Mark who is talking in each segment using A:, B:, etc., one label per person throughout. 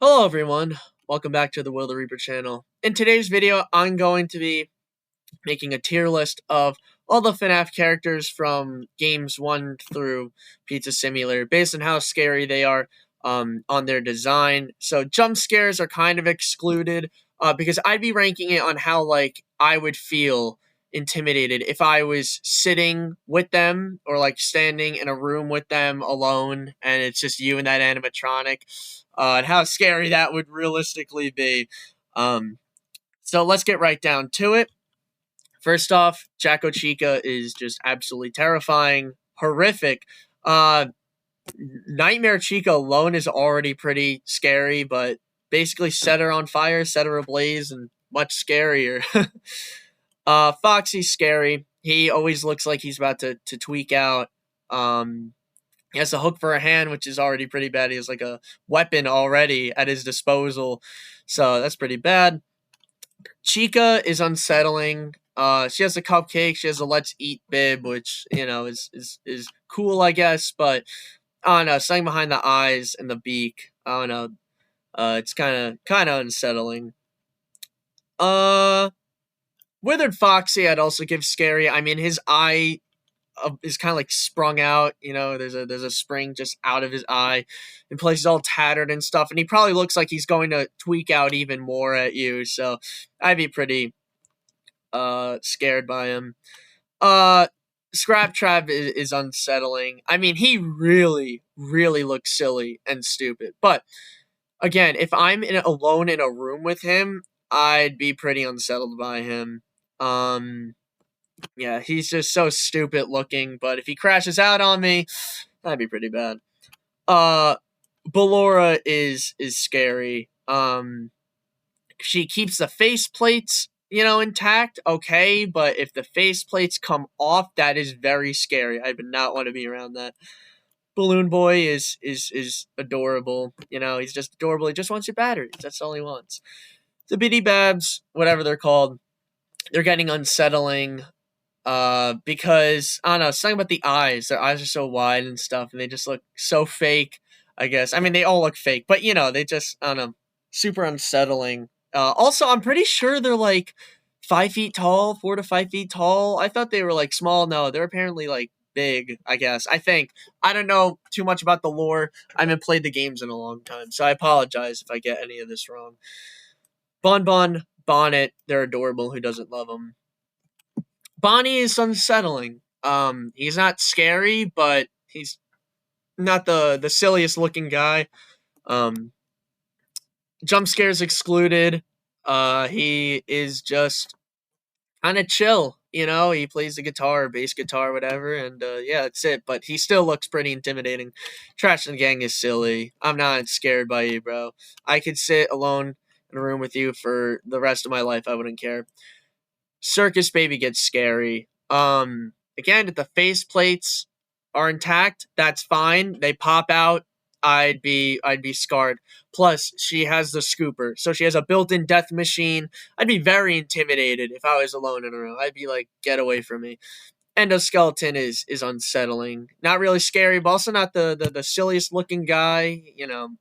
A: Hello everyone, welcome back to the Will the Reaper channel. In today's video, I'm going to be making a tier list of all the FNAF characters from games 1 through Pizza Simulator based on how scary they are on their design. So jump scares are kind of excluded because I'd be ranking it on how I would feel intimidated if I was sitting with them or standing in a room with them alone and it's just you and that animatronic, and how scary that would realistically be. So let's get right down to it. First off, Jacko Chica is just absolutely terrifying, horrific. Uh, Nightmare Chica alone is already pretty scary, but basically set her on fire, set her ablaze, and much scarier. Foxy's scary. He always looks like he's about to tweak out. He has a hook for a hand, which is already pretty bad. He has like a weapon already at his disposal, so that's pretty bad. Chica is unsettling. She has a cupcake. She has a let's eat bib, which is cool, I guess. But I don't know, something behind the eyes and the beak. I don't know. It's kind of unsettling. Uh, Withered Foxy, I'd also give scary. I mean, his eye is kind of like sprung out. There's a spring just out of his eye, and places all tattered and stuff. And he probably looks like he's going to tweak out even more at you. So I'd be pretty scared by him. Scrap Trap is unsettling. I mean, he really, really looks silly and stupid. But again, if I'm alone in a room with him, I'd be pretty unsettled by him. Yeah, he's just so stupid looking. But if he crashes out on me, that'd be pretty bad. Ballora is scary. She keeps the face plates, intact, okay, but if the face plates come off, that is very scary. I would not want to be around that. Balloon Boy is adorable. He's just adorable. He just wants your batteries. That's all he wants. The Bitty Babs, whatever they're called, they're getting unsettling. Because I don't know, something about the eyes. Their eyes are so wide and stuff, and they just look so fake. I guess. I mean, they all look fake, but they just I don't know, super unsettling. Also, I'm pretty sure they're like 5 feet tall, 4 to 5 feet tall. I thought they were like small. No, they're apparently like big. I guess. I think. I don't know too much about the lore. I haven't played the games in a long time, so I apologize if I get any of this wrong. Bon Bon, Bonnet, they're adorable. Who doesn't love them? Bonnie is unsettling. He's not scary, but he's not the silliest looking guy. Um, Jump scares excluded. He is just kind of chill. He plays the guitar, bass guitar, whatever, and yeah, that's it. But he still looks pretty intimidating. Trash and Gang is silly. I'm not scared by you, bro. I could sit alone in a room with you for the rest of my life. I wouldn't care. Circus Baby gets scary. Again, if the face plates are intact, that's fine. They pop out, I'd be scarred. Plus, she has the scooper, so she has a built-in death machine. I'd be very intimidated if I was alone in a room. I'd be like, get away from me. Endoskeleton is unsettling. Not really scary, but also not the silliest looking guy.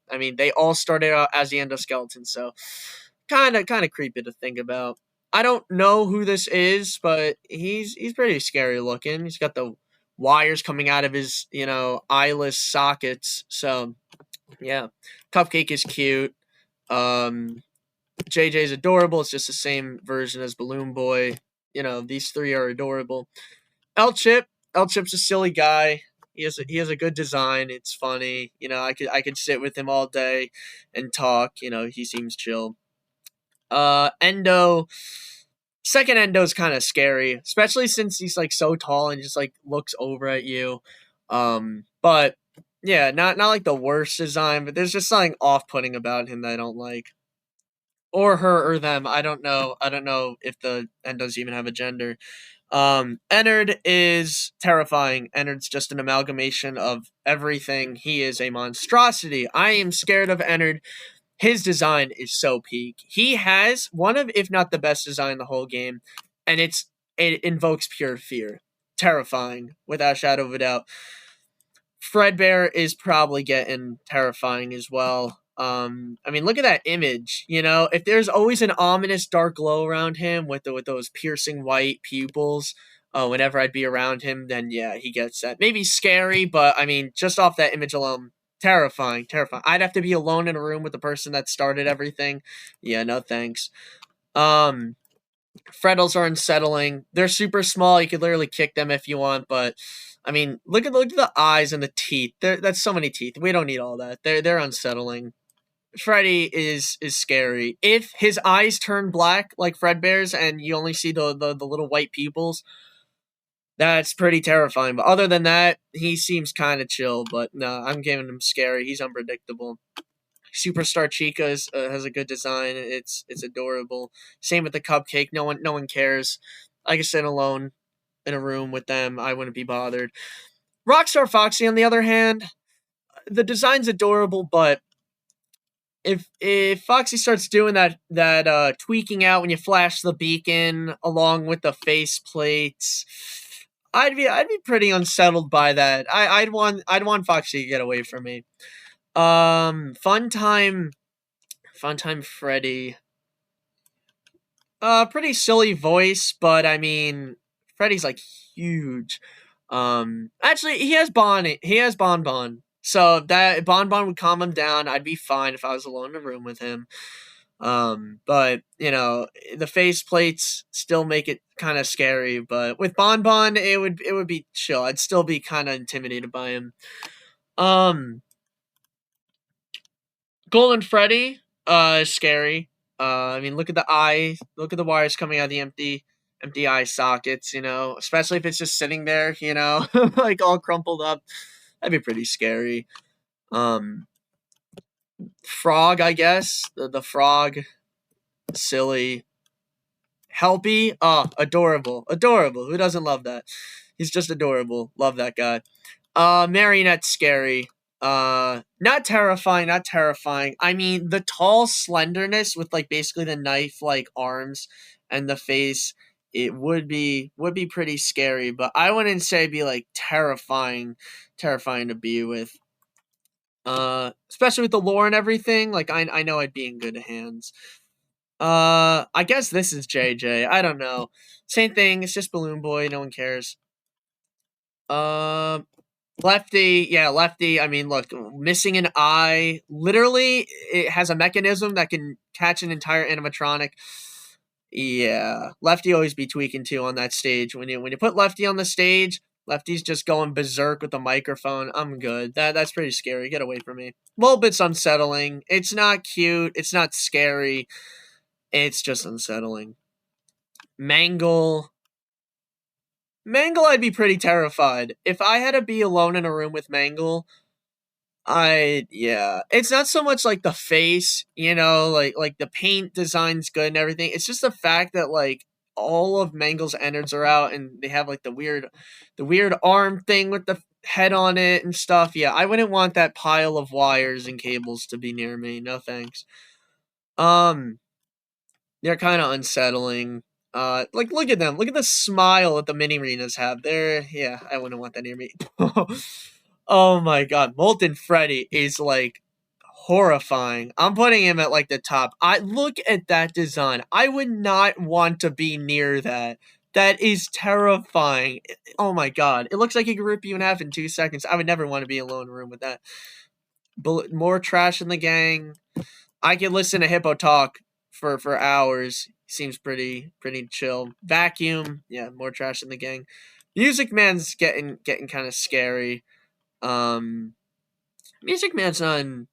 A: I mean, they all started out as the endoskeleton, so kind of creepy to think about. I don't know who this is, but he's pretty scary looking. He's got the wires coming out of his, eyeless sockets. So, yeah. Cupcake is cute. JJ's adorable. It's just the same version as Balloon Boy. These three are adorable. L Chip. L Chip's a silly guy. He has a good design. It's funny. I could sit with him all day and talk. He seems chill. Endo. Second Endo's kind of scary, especially since he's like so tall and just like looks over at you. But yeah, not like the worst design, but there's just something off-putting about him that I don't like. Or her or them. I don't know. I don't know if the Endos even have a gender. Ennard is terrifying. Ennard's just an amalgamation of everything. He is a monstrosity. I am scared of Ennard. His design is so peak. He has one of, if not the best design in the whole game, and it invokes pure fear. Terrifying, without a shadow of a doubt. Fredbear is probably getting terrifying as well. I mean, look at that image. You know, if there's always an ominous dark glow around him with those piercing white pupils, whenever I'd be around him, then yeah, he gets that. Maybe scary, but I mean, just off that image alone, terrifying, terrifying. I'd have to be alone in a room with the person that started everything. Yeah, no thanks. Um, Freddles are unsettling. They're super small. You could literally kick them if you want, but I mean, look at the eyes and the teeth. That's so many teeth. We don't need all that. They're unsettling. Freddy is scary. If his eyes turn black like Fredbear's and you only see the little white pupils, that's pretty terrifying. But other than that, he seems kind of chill. But no, I'm giving him scary. He's unpredictable. Superstar Chica has a good design. It's adorable. Same with the cupcake. No one cares. I can sit alone in a room with them. I wouldn't be bothered. Rockstar Foxy, on the other hand, the design's adorable, but if Foxy starts doing that tweaking out when you flash the beacon along with the face plates, I'd be pretty unsettled by that. I'd want Foxy to get away from me. Funtime Freddy. Pretty silly voice, but I mean, Freddy's like huge. Actually, he has Bon. So if that Bon would calm him down, I'd be fine if I was alone in a room with him. But you know, the face plates still make it kind of scary. But with Bon, it would be chill. I'd still be kind of intimidated by him. Um, Golden Freddy, is scary. I mean, look at the eye. Look at the wires coming out of the empty eye sockets. You know, especially if it's just sitting there. You know, like all crumpled up. That'd be pretty scary. Um, Frog, I guess the frog, silly, helpy. Oh, adorable. Who doesn't love that? He's just adorable. Love that guy. Marionette scary. Not terrifying. I mean, the tall slenderness with like basically the knife like arms and the face, it would be pretty scary, but I wouldn't say it'd be like terrifying to be with. Especially with the lore and everything, like I know I'd be in good hands. I guess this is JJ. I don't know. Same thing, it's just Balloon Boy, no one cares. Um Lefty, yeah, Lefty. I mean, look, missing an eye. Literally, it has a mechanism that can catch an entire animatronic. Yeah, Lefty always be tweaking too on that stage. When you put Lefty on the stage, Lefty's just going berserk with the microphone. I'm good. That's pretty scary. Get away from me. A little bit's unsettling. It's not cute. It's not scary. It's just unsettling. Mangle. Mangle, I'd be pretty terrified. If I had to be alone in a room with Mangle, yeah. It's not so much like the face, you know, like the paint design's good and everything. It's just the fact that like all of Mangle's innards are out and they have like the weird arm thing with the head on it and stuff. Yeah, I wouldn't want that pile of wires and cables to be near me. No thanks. Um they're kind of unsettling. Like look at them. Look at the smile that the mini arenas have. Yeah, I wouldn't want that near me. Oh my god, Molten Freddy is like horrifying. I'm putting him at like the top. I look at that design. I would not want to be near that. That is terrifying. Oh my god, it looks like he could rip you in half in 2 seconds. I would never want to be alone in a room with that. More trash in the gang. I could listen to Hippo talk for hours. Seems pretty chill. Vacuum, yeah, more trash in the gang. Music Man's getting kind of scary. Um, Music Man's on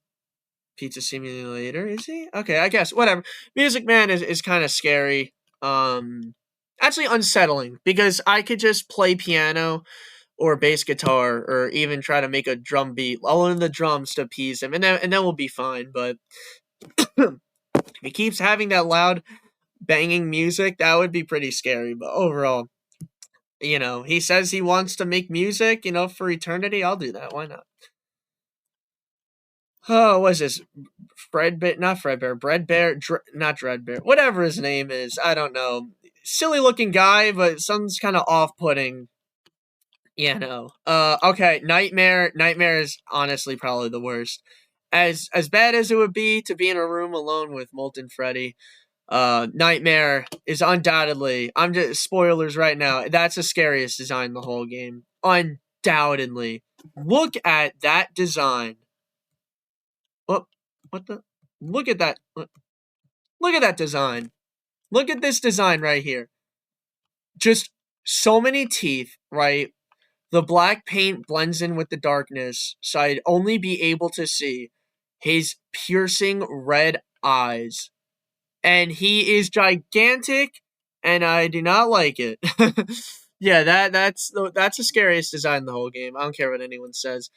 A: Pizza Simulator, is he? Okay, I guess whatever. Music Man is kind of scary. Actually unsettling because I could just play piano or bass guitar or even try to make a drum beat. I'll learn the drums to appease him, and then we'll be fine. But if he keeps having that loud banging music, that would be pretty scary. But overall, he says he wants to make music, for eternity. I'll do that. Why not? Oh, what's this? Fredbear, not Fredbear, Breadbear, not Dreadbear, whatever his name is. I don't know. Silly looking guy, but sounds kind of off putting. Yeah, no. Okay, Nightmare. Nightmare is honestly probably the worst. as bad as it would be to be in a room alone with Molten Freddy, Nightmare is undoubtedly, I'm just spoilers right now, that's the scariest design in the whole game. Undoubtedly. Look at that design. Oh, what the? Look at that. Look at that design. Look at this design right here. Just so many teeth, right? The black paint blends in with the darkness, so I'd only be able to see his piercing red eyes. And he is gigantic, and I do not like it. Yeah, that's the scariest design in the whole game. I don't care what anyone says.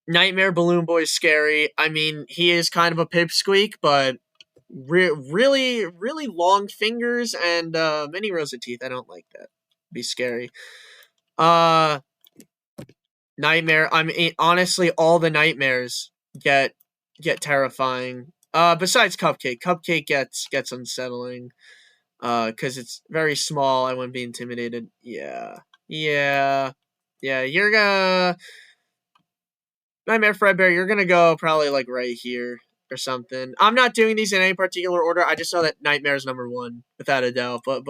A: Nightmare Balloon Boy is scary. I mean, he is kind of a pipsqueak, but really, really long fingers and many rows of teeth. I don't like that. Be scary. Uh, Nightmare. I mean, honestly, all the nightmares get terrifying. Besides Cupcake, Cupcake gets unsettling. Because it's very small. I wouldn't be intimidated. Yeah, yeah, yeah. You're gonna Nightmare Fredbear. You're gonna go probably like right here or something. I'm not doing these in any particular order. I just know that Nightmare is number one without a doubt. But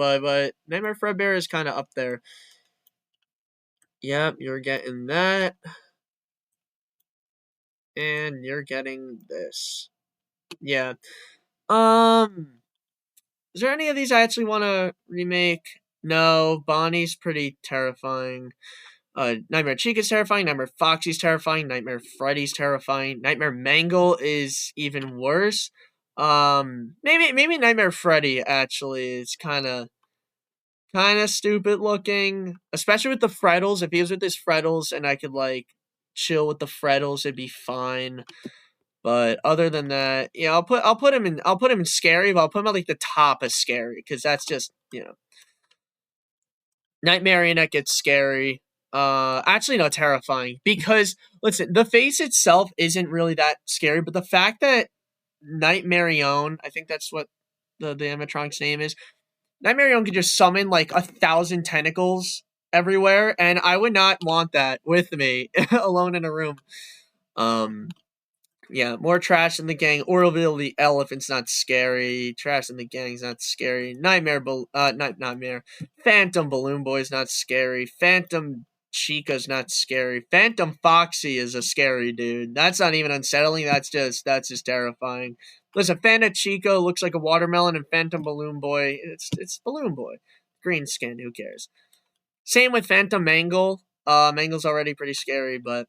A: Nightmare Fredbear is kind of up there. Yep, you're getting that. And you're getting this. Yeah. Is there any of these I actually want to remake? No, Bonnie's pretty terrifying. Nightmare Chica's terrifying. Nightmare Foxy's terrifying. Nightmare Freddy's terrifying. Nightmare Mangle is even worse. Maybe Nightmare Freddy actually is kind of stupid looking, especially with the frettles. If he was with his frettles and I could like chill with the frettles, it'd be fine. But other than that, yeah, I'll put him in scary, but I'll put him at like the top of scary because that's just Night Marionette gets scary. Actually, no, terrifying because listen, the face itself isn't really that scary, but the fact that Night Marion, I think that's what the animatronic's name is. Night Marion could just summon like 1,000 tentacles everywhere, and I would not want that with me alone in a room. Um, yeah, more trash in the gang. Orville the elephant's not scary. Trash in the gang's not scary. Nightmare. Phantom Balloon Boy's not scary. Phantom Chica's not scary. Phantom Foxy is a scary dude. That's not even unsettling. That's just terrifying. Listen, Phantom Chica looks like a watermelon, and Phantom Balloon Boy, it's Balloon Boy, green skin. Who cares? Same with Phantom Mangle. Mangle's already pretty scary, but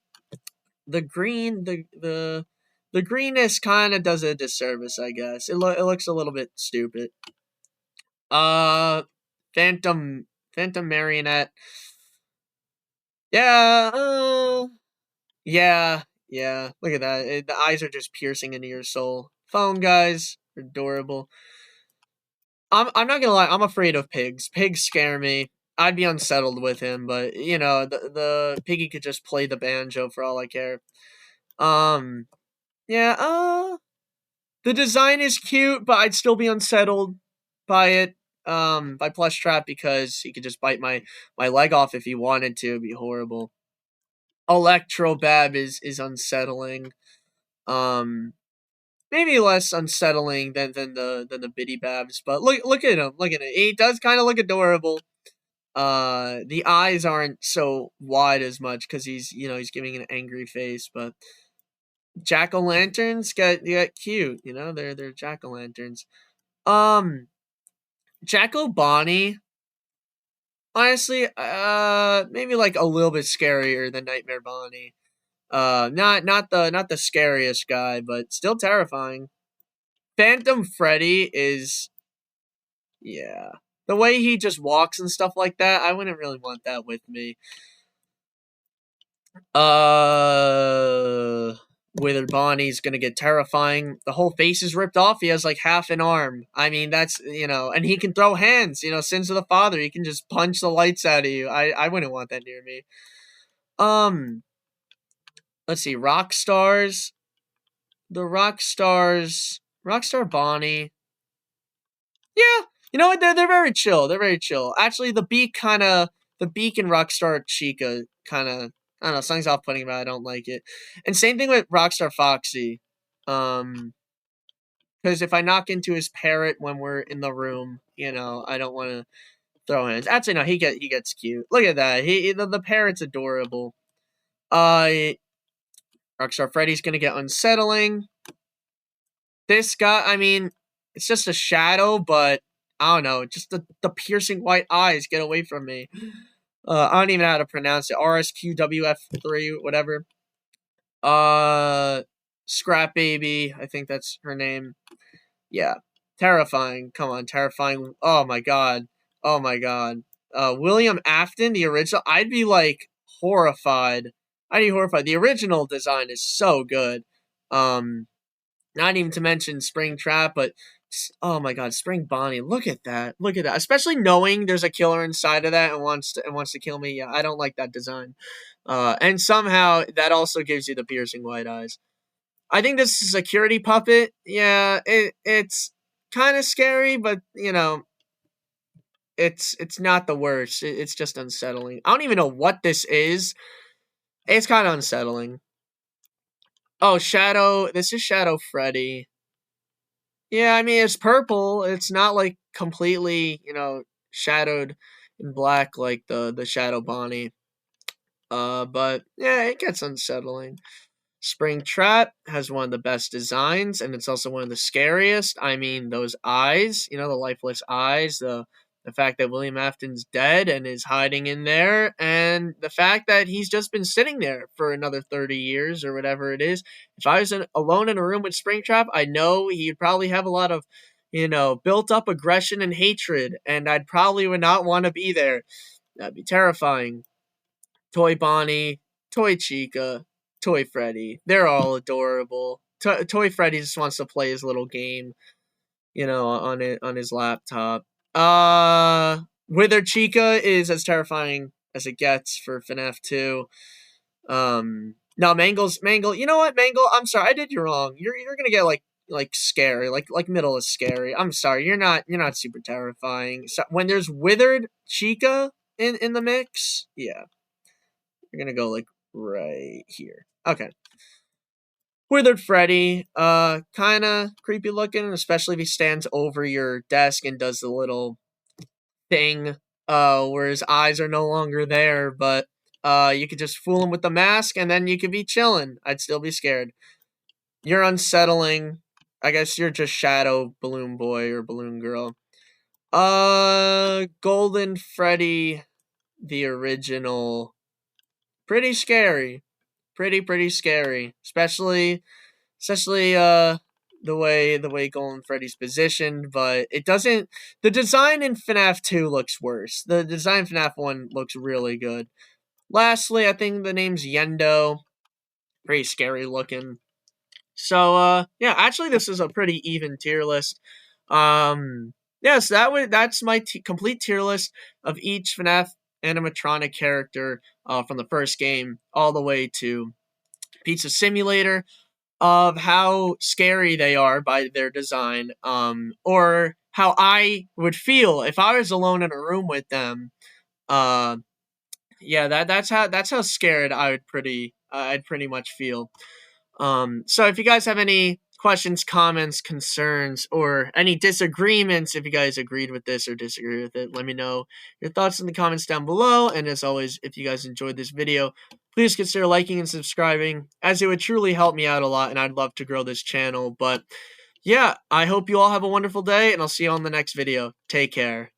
A: the green the greenness kind of does a disservice, I guess. It looks a little bit stupid. Uh, Phantom Marionette. Yeah, yeah. Look at that. The eyes are just piercing into your soul. Phone guys, adorable. I'm not gonna lie. I'm afraid of pigs. Pigs scare me. I'd be unsettled with him, but the piggy could just play the banjo for all I care. Um, yeah. The design is cute, but I'd still be unsettled by it. By Plush Trap because he could just bite my leg off if he wanted to. It'd be horrible. Electrobab is unsettling. Um, Maybe less unsettling than the Biddy Babs, but look at him. Look at it. He does kind of look adorable. The eyes aren't so wide as much because he's giving an angry face, but jack o' lanterns get cute. They're jack o' lanterns. Um, Jacko Bonnie, honestly, maybe like a little bit scarier than Nightmare Bonnie. Not the scariest guy, but still terrifying. Phantom Freddy is, yeah, the way he just walks and stuff like that. I wouldn't really want that with me. Uh, Withered Bonnie's gonna get terrifying. The whole face is ripped off. He has like half an arm. I mean, that's and he can throw hands. Sins of the Father. He can just punch the lights out of you. I wouldn't want that near me. Um, let's see. Rock stars. The rock stars. Rockstar Bonnie. Yeah, you know what? They're very chill. They're very chill. Actually, the beak and Rockstar Chica kind of I don't know, something's off-putting about it. I don't like it. And same thing with Rockstar Foxy. Because if I knock into his parrot when we're in the room, I don't want to throw hands. Actually, no, he gets cute. Look at that. The parrot's adorable. Uh, Rockstar Freddy's gonna get unsettling. This guy, I mean, it's just a shadow, but I don't know. Just the piercing white eyes get away from me. I don't even know how to pronounce it. RSQWF3, whatever. Uh, Scrap Baby, I think that's her name. Yeah, terrifying. Come on, terrifying. Oh my god. Oh my god. William Afton, the original. I'd be like horrified. I'd be horrified. The original design is so good. Not even to mention Springtrap, but oh my god, Spring Bonnie. Look at that. Look at that. Especially knowing there's a killer inside of that and wants to kill me. Yeah, I don't like that design. And somehow that also gives you the piercing white eyes. I think this security puppet, yeah, it's kind of scary, but it's not the worst. It's just unsettling. I don't even know what this is. It's kind of unsettling. Oh, Shadow. This is Shadow Freddy. Yeah, I mean it's purple. It's not like completely, shadowed in black like the Shadow Bonnie. But yeah, it gets unsettling. Springtrap has one of the best designs, and it's also one of the scariest. I mean, those eyes, the lifeless eyes, the fact that William Afton's dead and is hiding in there, and the fact that he's just been sitting there for another 30 years or whatever it is. If I was alone in a room with Springtrap, I know he'd probably have a lot of, built up aggression and hatred, and I'd probably would not want to be there. That'd be terrifying. Toy Bonnie, Toy Chica, Toy Freddy. They're all adorable. Toy Freddy just wants to play his little game, on his laptop. Wither Chica is as terrifying as it gets for FNAF 2. No, Mangle. You know what, Mangle? I'm sorry, I did you wrong. You're gonna get like scary, like middle is scary. I'm sorry, you're not super terrifying. So when there's Withered Chica in the mix, yeah. You're gonna go like right here. Okay. Withered Freddy, kind of creepy looking, especially if he stands over your desk and does the little thing, where his eyes are no longer there, but you could just fool him with the mask and then you could be chilling. I'd still be scared. You're unsettling. I guess you're just Shadow Balloon Boy or Balloon Girl. Golden Freddy, the original. Pretty scary. Pretty scary, especially the way Golden Freddy's positioned, but it doesn't. The design in FNAF 2 looks worse. The design in FNAF 1 looks really good. Lastly, I think the name's Yendo. Pretty scary looking. So yeah, actually this is a pretty even tier list. Yes, that's my complete tier list of each FNAF animatronic character from the first game all the way to Pizza Simulator, of how scary they are by their design, or how I would feel if I was alone in a room with them. Uh, yeah, that's how scared I'd pretty much feel. So if you guys have any questions, comments, concerns, or any disagreements, if you guys agreed with this or disagree with it, let me know your thoughts in the comments down below. And as always, if you guys enjoyed this video, please consider liking and subscribing, as it would truly help me out a lot, and I'd love to grow this channel. But yeah, I hope you all have a wonderful day, and I'll see you on the next video. Take care.